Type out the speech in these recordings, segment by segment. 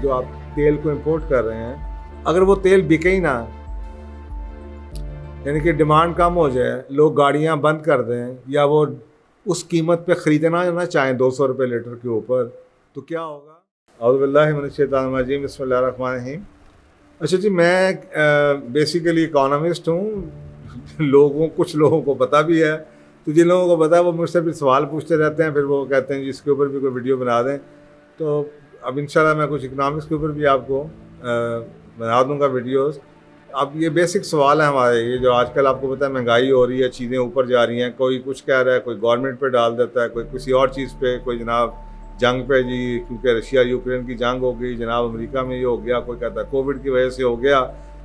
जो आप तेल को इंपोर्ट कर रहे हैं, अगर वो तेल बिके ही ना, यानी कि डिमांड कम हो जाए, लोग गाड़ियां बंद कर दें या वो उस कीमत पे ख़रीदना ना चाहें 200 रुपये लीटर के ऊपर, तो क्या होगा? औज़ु बिल्लाहि मिनश्शैतानिर्रजीम, बिस्मिल्लाहिर्रहमानिर्रहीम। अच्छा जी, मैं बेसिकली इकोनॉमिस्ट हूँ। कुछ लोगों को पता भी है, तो जिन लोगों को पता है वो मुझसे भी सवाल पूछते रहते हैं, फिर वो कहते हैं जी इसके ऊपर भी कोई वीडियो बना दें। तो अब इंशाल्लाह मैं कुछ इकोनॉमिक्स के ऊपर भी आपको बना दूंगा वीडियोस। अब ये बेसिक सवाल है हमारे, ये जो आजकल आपको पता है महंगाई हो रही है, चीज़ें ऊपर जा रही हैं, कोई कुछ कह रहा है, कोई गवर्नमेंट पे डाल देता है, कोई किसी और चीज़ पे, कोई जनाब जंग पे जी, क्योंकि रशिया यूक्रेन की जंग हो गई, जनाब अमेरिका में ये हो गया, कोई कहता है कोविड की वजह से हो गया।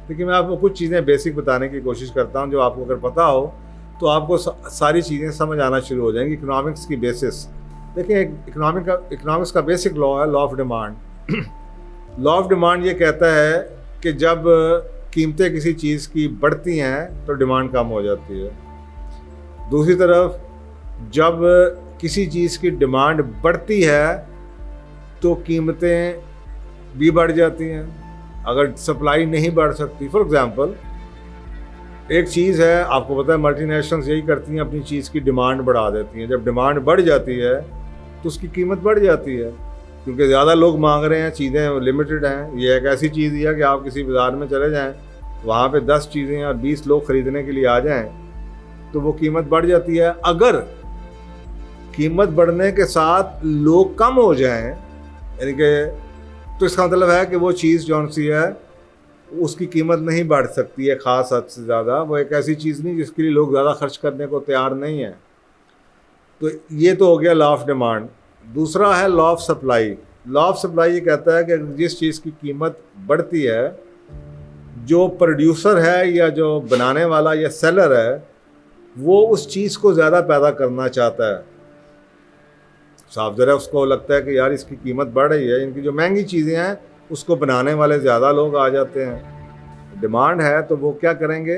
लेकिन मैं आपको कुछ चीज़ें बेसिक बताने की कोशिश करता हूँ, जो आपको अगर पता हो तो आपको सारी चीज़ें समझ आना शुरू हो जाएंगी इकोनॉमिक्स की बेसिस। देखिए, इकोनॉमिक्स का बेसिक लॉ है law of demand. Law of demand ये कहता है कि जब कीमतें किसी चीज़ की बढ़ती हैं तो डिमांड कम हो जाती है। दूसरी तरफ जब किसी चीज़ की डिमांड बढ़ती है तो कीमतें भी बढ़ जाती हैं, अगर सप्लाई नहीं बढ़ सकती। फॉर एग्ज़ाम्पल, एक चीज़ है, आपको पता है मल्टीनेशनल्स यही करती हैं, अपनी चीज़ की डिमांड बढ़ा देती हैं। जब डिमांड बढ़ जाती है तो उसकी कीमत बढ़ जाती है, क्योंकि ज़्यादा लोग मांग रहे हैं, चीज़ें लिमिटेड हैं। ये एक ऐसी चीज़ है कि आप किसी बाज़ार में चले जाएं, वहाँ पे 10 चीज़ें और 20 लोग ख़रीदने के लिए आ जाएं, तो वो कीमत बढ़ जाती है। अगर कीमत बढ़ने के साथ लोग कम हो जाएं, यानी कि, तो इसका मतलब है कि वो चीज़ जौन सी है उसकी कीमत नहीं बढ़ सकती है ख़ास हद से ज़्यादा। वो एक ऐसी चीज़ नहीं जिसके लिए लोग ज़्यादा खर्च करने को तैयार नहीं हैं। तो ये तो हो गया लॉ ऑफ डिमांड। दूसरा है law of supply. Law of supply ये कहता है कि जिस चीज़ की कीमत बढ़ती है, जो प्रोड्यूसर है या जो बनाने वाला या सेलर है, वो उस चीज़ को ज़्यादा पैदा करना चाहता है। साफ ज़रा उसको लगता है कि यार इसकी कीमत बढ़ रही है, इनकी जो महंगी चीज़ें हैं उसको बनाने वाले ज़्यादा लोग आ जाते हैं। डिमांड है तो वो क्या करेंगे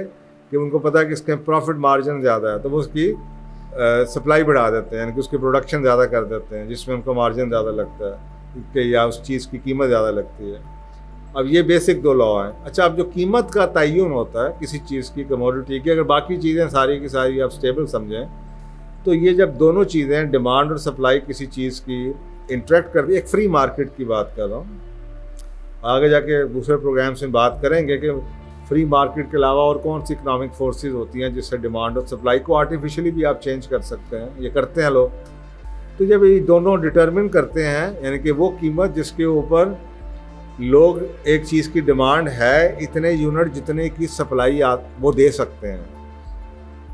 कि उनको पता है कि इसके प्रॉफिट मार्जिन ज़्यादा है, तो वो उसकी सप्लाई बढ़ा देते हैं, यानी कि उसकी प्रोडक्शन ज़्यादा कर देते हैं, जिसमें उनको मार्जिन ज़्यादा लगता है कि या उस चीज़ की कीमत ज़्यादा लगती है। अब ये बेसिक 2 लॉ हैं। अच्छा, अब जो कीमत का तयन होता है किसी चीज़ की, कमोडिटी की, अगर बाकी चीज़ें सारी की सारी आप स्टेबल समझें, तो ये जब दोनों चीज़ें डिमांड और सप्लाई किसी चीज़ की इंटरेक्ट कर रही है, एक फ्री मार्केट की बात कर रहा हूँ, आगे जाके दूसरे प्रोग्राम से बात करेंगे कि फ्री मार्केट के अलावा और कौन सी इकोनॉमिक फोर्सेस होती हैं जिससे डिमांड और सप्लाई को आर्टिफिशियली भी आप चेंज कर सकते हैं, ये करते हैं लोग। तो जब ये दोनों डिटरमिन करते हैं, यानी कि वो कीमत जिसके ऊपर लोग एक चीज़ की डिमांड है इतने यूनिट जितने की सप्लाई वो दे सकते हैं।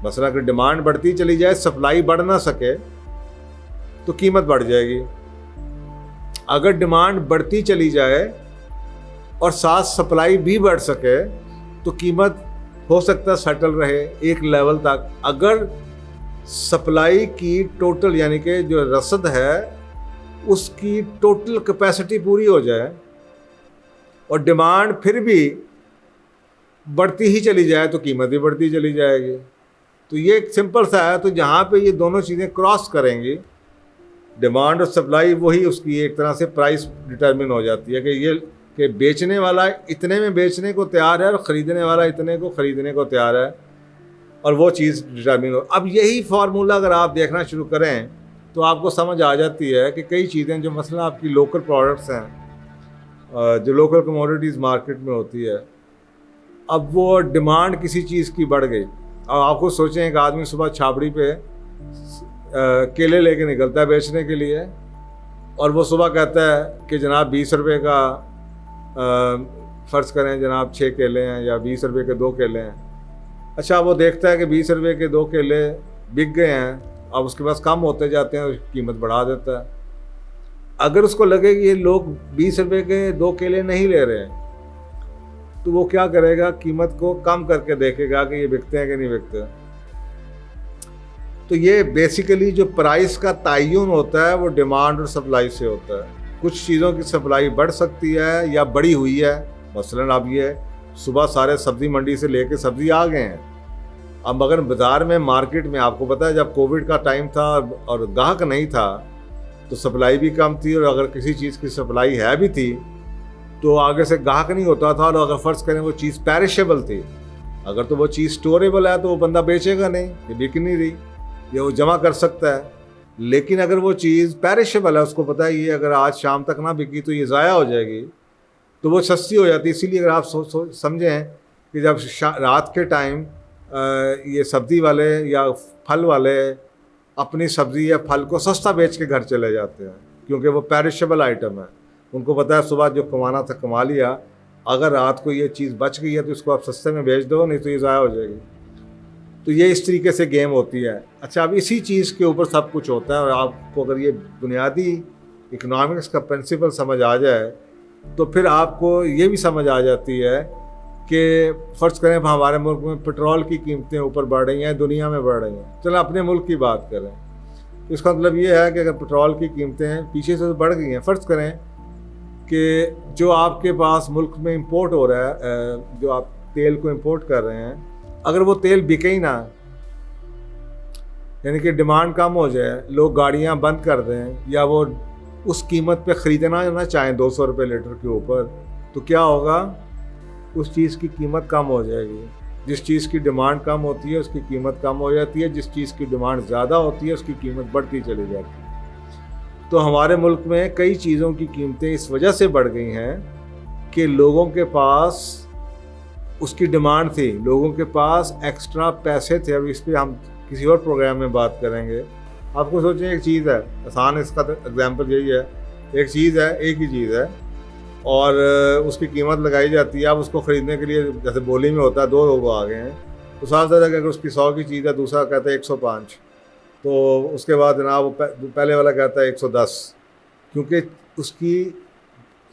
मसला अगर डिमांड बढ़ती चली जाए, सप्लाई बढ़ ना सके, तो कीमत बढ़ जाएगी। अगर डिमांड बढ़ती चली जाए और साथ सप्लाई भी बढ़ सके, तो कीमत हो सकता है सेटल रहे एक लेवल तक। अगर सप्लाई की टोटल, यानी कि जो रसद है उसकी टोटल कैपेसिटी पूरी हो जाए और डिमांड फिर भी बढ़ती ही चली जाए, तो कीमत भी बढ़ती चली जाएगी। तो ये एक सिंपल सा है। तो जहाँ पे ये दोनों चीज़ें क्रॉस करेंगी, डिमांड और सप्लाई, वही उसकी एक तरह से प्राइस डिटरमिन हो जाती है कि बेचने वाला इतने में बेचने को तैयार है और ख़रीदने वाला इतने को ख़रीदने को तैयार है, और वो चीज़ डिटरमिन हो। अब यही फार्मूला अगर आप देखना शुरू करें तो आपको समझ आ जाती है कि कई चीज़ें जो मसला आपकी लोकल प्रोडक्ट्स हैं, जो लोकल कमोडिटीज़ मार्केट में होती है, अब वो डिमांड किसी चीज़ की बढ़ गई। अब आपको सोचें, एक आदमी सुबह छाबड़ी पे केले लेके निकलता है बेचने के लिए, और वो सुबह कहता है कि जनाब 20 रुपये का फ़र्ज़ करें जनाब 6 केले हैं या 20 रुपये के 2 केले हैं। अच्छा, वो देखता है कि 20 रुपये के 2 केले बिक गए हैं, अब उसके पास कम होते जाते हैं, कीमत बढ़ा देता है। अगर उसको लगे कि ये लोग 20 रुपये के 2 केले नहीं ले रहे हैं, तो वो क्या करेगा, कीमत को कम करके देखेगा कि ये बिकते हैं कि नहीं बिकते। तो ये बेसिकली जो प्राइस का तयन होता है वो डिमांड और सप्लाई से होता है। कुछ चीज़ों की सप्लाई बढ़ सकती है या बढ़ी हुई है। मसलन अब ये सुबह सारे सब्ज़ी मंडी से लेके सब्ज़ी आ गए हैं, अब मगर बाज़ार में, मार्केट में, आपको पता है जब कोविड का टाइम था और ग्राहक नहीं था तो सप्लाई भी कम थी, और अगर किसी चीज़ की सप्लाई है भी थी तो आगे से ग्राहक नहीं होता था। और अगर फ़र्ज़ करें वो चीज़ पेरिशेबल थी, अगर तो वो चीज़ स्टोरेबल है तो वो बंदा बेचेगा नहीं, ये बिक नहीं रही, ये वो जमा कर सकता है। लेकिन अगर वो चीज़ पेरिशेबल है, उसको पता है ये अगर आज शाम तक ना बिकी तो ये ज़ाया हो जाएगी, तो वो सस्ती हो जाती है। इसीलिए अगर आप समझें कि जब रात के टाइम ये सब्ज़ी वाले या फल वाले अपनी सब्ज़ी या फल को सस्ता बेच के घर चले जाते हैं, क्योंकि वो पेरिशेबल आइटम है। उनको पता है सुबह जो कमाना था कमा लिया, अगर रात को ये चीज़ बच गई है तो इसको आप सस्ते में बेच दो, नहीं तो ये ज़ाया हो जाएगी। तो ये इस तरीके से गेम होती है। अच्छा, अब इसी चीज़ के ऊपर सब कुछ होता है। और आपको अगर ये बुनियादी इकोनॉमिक्स का प्रिंसिपल समझ आ जाए तो फिर आपको ये भी समझ आ जाती है कि फ़र्ज़ करें हमारे मुल्क में पेट्रोल की कीमतें ऊपर बढ़ रही हैं, दुनिया में बढ़ रही हैं। चलो अपने मुल्क की बात करें, इसका मतलब ये है कि अगर पेट्रोल की कीमतें पीछे से तो बढ़ गई हैं, फ़र्ज़ करें कि जो आपके पास मुल्क में इंपोर्ट हो रहा है, जो आप तेल को इंपोर्ट कर रहे हैं, अगर वो तेल बिके ही ना, यानी कि डिमांड कम हो जाए, लोग गाड़ियां बंद कर दें या वो उस कीमत पे ख़रीदना ना चाहें 200 रुपये लीटर के ऊपर, तो क्या होगा? उस चीज़ की कीमत कम हो जाएगी। जिस चीज़ की डिमांड कम होती है उसकी कीमत कम हो जाती है, जिस चीज़ की डिमांड ज़्यादा होती है उसकी कीमत बढ़ती चली जाती है। तो हमारे मुल्क में कई चीज़ों की कीमतें इस वजह से बढ़ गई हैं कि लोगों के पास उसकी डिमांड थी, लोगों के पास एक्स्ट्रा पैसे थे। अब इस पर हम किसी और प्रोग्राम में बात करेंगे। आपको सोचें, एक चीज़ है, आसान इसका एग्जांपल यही है, एक चीज़ है, एक ही चीज़ है और उसकी कीमत लगाई जाती है। अब उसको ख़रीदने के लिए, जैसे बोली में होता है, दो लोग आ गए हैं, तो साथ साथ अगर उसकी 100 की चीज़ है, दूसरा कहता है 105, तो उसके बाद जनाब वो पहले वाला कहता है 110, क्योंकि उसकी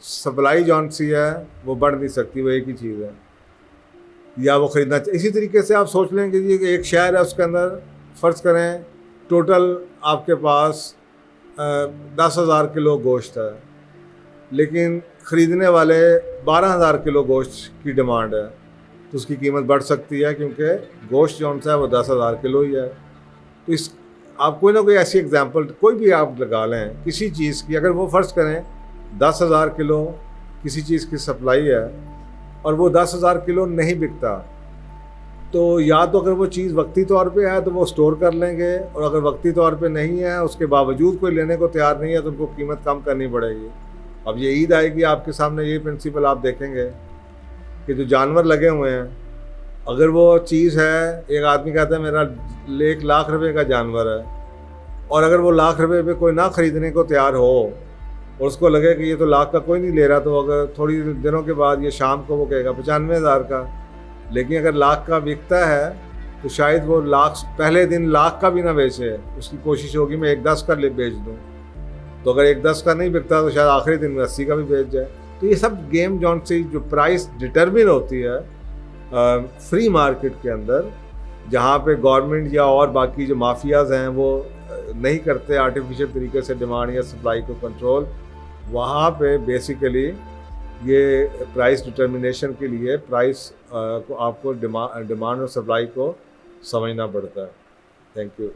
सप्लाई जौन सी है वो बढ़ नहीं सकती, वो एक ही चीज़ है, या वो ख़रीदना चाहिए। इसी तरीके से आप सोच लें कि एक शहर है, उसके अंदर फ़र्ज़ करें टोटल आपके पास 10,000 किलो गोश्त है, लेकिन ख़रीदने वाले 12,000 किलो गोश्त की डिमांड है, तो उसकी कीमत बढ़ सकती है, क्योंकि गोश्त जौन सा है वो 10,000 किलो ही है। तो इस आप कोई ना कोई ऐसी एग्जांपल कोई भी आप लगा लें किसी चीज़ की, अगर वो फ़र्ज़ करें 10,000 किलो किसी चीज़ की सप्लाई है और वो 10,000 किलो नहीं बिकता, तो या तो अगर वो चीज़ वक्ती तौर पे है तो वो स्टोर कर लेंगे, और अगर वक्ती तौर पे नहीं है, उसके बावजूद कोई लेने को तैयार नहीं है, तो उनको कीमत कम करनी पड़ेगी। अब ये ईद आएगी, आपके सामने ये प्रिंसिपल आप देखेंगे कि जो जानवर लगे हुए हैं, अगर वो चीज़ है, एक आदमी कहता है मेरा 1 लाख रुपए का जानवर है, और अगर वो लाख रुपए पे कोई ना ख़रीदने को तैयार हो और उसको लगे कि ये तो लाख का कोई नहीं ले रहा, तो अगर थोड़ी दिनों के बाद ये शाम को वो कहेगा 95,000 का। लेकिन अगर लाख का बिकता है तो शायद वो पहले दिन लाख का भी ना बेचे, उसकी कोशिश होगी मैं 1,10 का बेच दूँ। तो अगर 1,10 का नहीं बिकता तो शायद आखिरी दिन में 80 का भी बेच जाए। तो ये सब गेम जौन सी जो प्राइस डिटरमिन होती है फ्री मार्केट के अंदर, जहाँ पे गवर्नमेंट या और बाकी जो माफियाज़ हैं वो नहीं करते आर्टिफिशियल तरीके से डिमांड या सप्लाई को कंट्रोल, वहाँ पे बेसिकली ये प्राइस डिटर्मिनेशन के लिए प्राइस को आपको डिमांड और सप्लाई को समझना पड़ता है। Thank you.